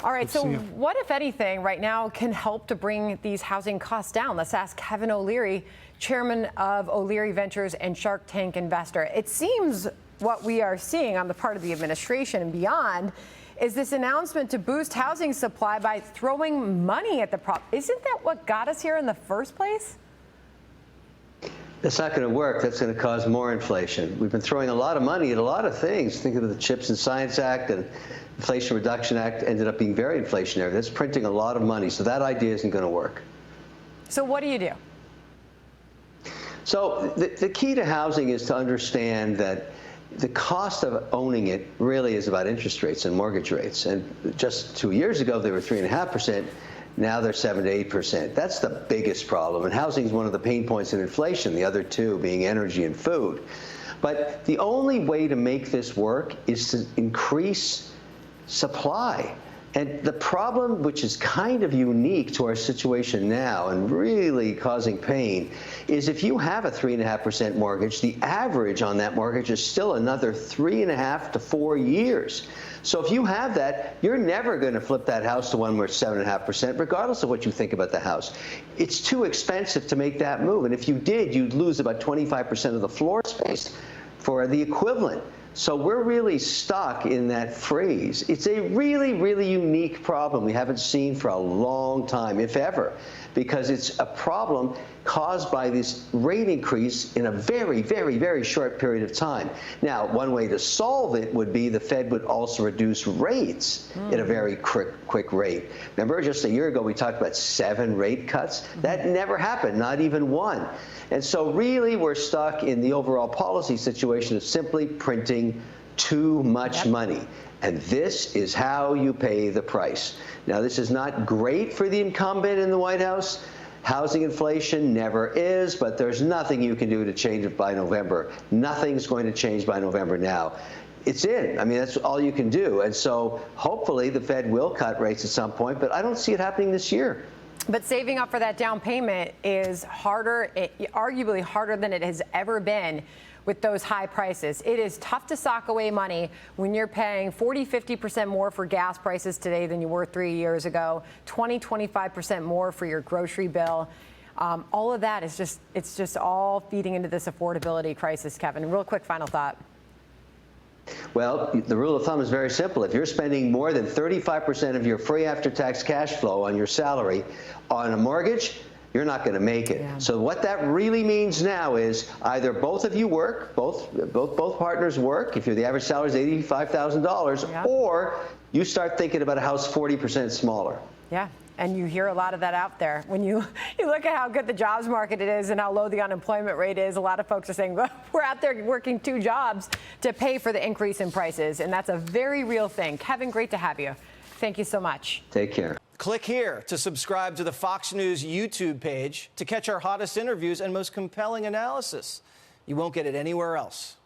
All right, so what, if anything, right now can help to bring these housing costs down? Let's ask Kevin OLeary, chairman of OLeary Ventures and Shark Tank investor. It seems what we are seeing on the part of the administration and beyond is this announcement to boost housing supply by throwing money at the problem. Isn't that what got us here in the first place? That's not going to work. That's going to cause more inflation. We've been throwing a lot of money at a lot of things. Think of the CHIPS and Science Act and Inflation Reduction Act ended up being very inflationary. That's printing a lot of money. So that idea isn't going to work. So what do you do? So the key to housing is to understand that the cost of owning it really is about interest rates and mortgage rates. And just 2 years ago, they were 3.5%. Now they're 7 to 8%. That's the biggest problem. And housing is one of the pain points in inflation, the other two being energy and food. But the only way to make this work is to increase supply. And the problem, which is kind of unique to our situation now and really causing pain, is if you have a 3.5% mortgage, the average on that mortgage is still another 3.5 to 4 years. So if you have that, you're never going to flip that house to one where it's 7.5%, regardless of what you think about the house. It's too expensive to make that move. And if you did, you'd lose about 25% of the floor space for the equivalent. So we're really stuck in that freeze. It's a really, really unique problem we haven't seen for a long time, if ever, because it's a problem caused by this rate increase in a very, very, very short period of time. Now, one way to solve it would be the Fed would also reduce rates at a very quick rate. Remember, just a year ago, we talked about 7 rate cuts. That never happened, not even one. And so really, we're stuck in the overall policy situation of simply printing too much money. And this is how you pay the price. Now, this is not great for the incumbent in the White House. Housing inflation never is, but there's nothing you can do to change it by November. Nothing's going to change by November now. It's in. I mean, that's all you can do. And so hopefully the Fed will cut rates at some point, but I don't see it happening this year. But saving up for that down payment is harder, arguably harder than it has ever been with those high prices. It is tough to sock away money when you're paying 40–50% more for gas prices today than you were 3 years ago, 20–25% more for your grocery bill. All of that is it's just all feeding into this affordability crisis, Kevin. Real quick final thought. Well, the rule of thumb is very simple. If you're spending more than 35% of your free after-tax cash flow on your salary on a mortgage, you're not going to make it. Yeah. So what that really means now is either both of you work, both partners work, if the average salary is $85,000, or you start thinking about a house 40% smaller. Yeah. And you hear a lot of that out there. When you look at how good the jobs market is and how low the unemployment rate is, a lot of folks are saying, well, we're out there working 2 jobs to pay for the increase in prices. And that's a very real thing. Kevin, great to have you. Thank you so much. Take care. Click here to subscribe to the Fox News YouTube page to catch our hottest interviews and most compelling analysis. You won't get it anywhere else.